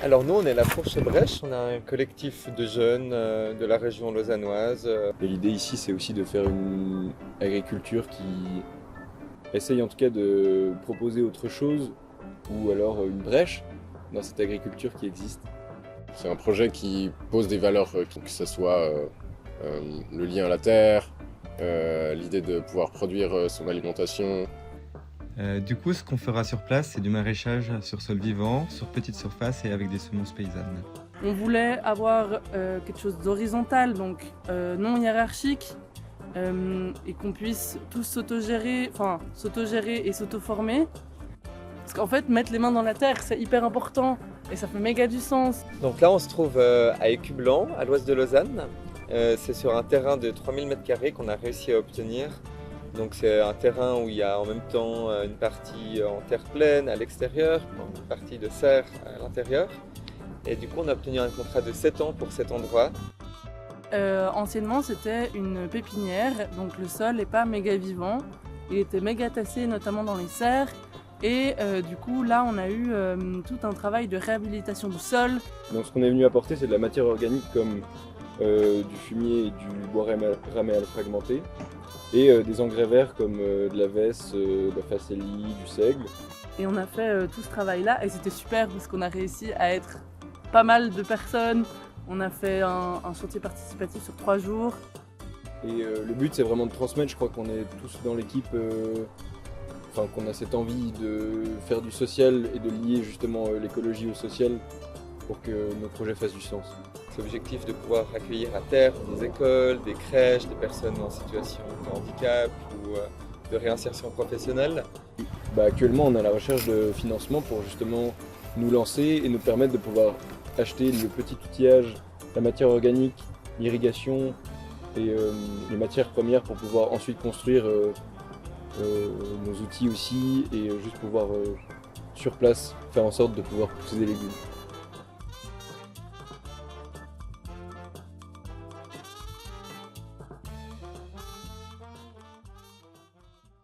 Alors nous, on est la Fourche Brèche, on a un collectif de jeunes de la région lausannoise. Et l'idée ici, c'est aussi de faire une agriculture qui essaye en tout cas de proposer autre chose, ou alors une brèche dans cette agriculture qui existe. C'est un projet qui pose des valeurs, que ce soit le lien à la terre, l'idée de pouvoir produire son alimentation. Du coup, ce qu'on fera sur place, c'est du maraîchage sur sol vivant, sur petite surface et avec des semences paysannes. On voulait avoir quelque chose d'horizontal, donc non hiérarchique, et qu'on puisse tous s'autogérer et s'auto-former. Parce qu'en fait, mettre les mains dans la terre, c'est hyper important et ça fait méga du sens. Donc là, on se trouve à Écublanc, à l'ouest de Lausanne. C'est sur un terrain de 3000 m² qu'on a réussi à obtenir. Donc c'est un terrain où il y a en même temps une partie en terre pleine à l'extérieur, une partie de serre à l'intérieur. Et du coup, on a obtenu un contrat de 7 ans pour cet endroit. Anciennement, c'était une pépinière, donc le sol n'est pas méga vivant. Il était méga tassé, notamment dans les serres. Et du coup, là, on a eu tout un travail de réhabilitation du sol. Donc ce qu'on est venu apporter, c'est de la matière organique comme du fumier et du bois raméal fragmenté, et des engrais verts comme de la vesse, de la facélie, du seigle. Et on a fait tout ce travail-là et c'était super parce qu'on a réussi à être pas mal de personnes. On a fait un chantier participatif sur 3 jours. Et le but, c'est vraiment de transmettre. Je crois qu'on est tous dans l'équipe, qu'on a cette envie de faire du social et de lier justement l'écologie au social pour que nos projets fassent du sens. C'est l'objectif de pouvoir accueillir à terre des écoles, des crèches, des personnes en situation de handicap ou de réinsertion professionnelle. Actuellement, on est à la recherche de financement pour justement nous lancer et nous permettre de pouvoir acheter le petit outillage, la matière organique, l'irrigation et les matières premières pour pouvoir ensuite construire nos outils aussi et juste pouvoir sur place faire en sorte de pouvoir pousser des légumes.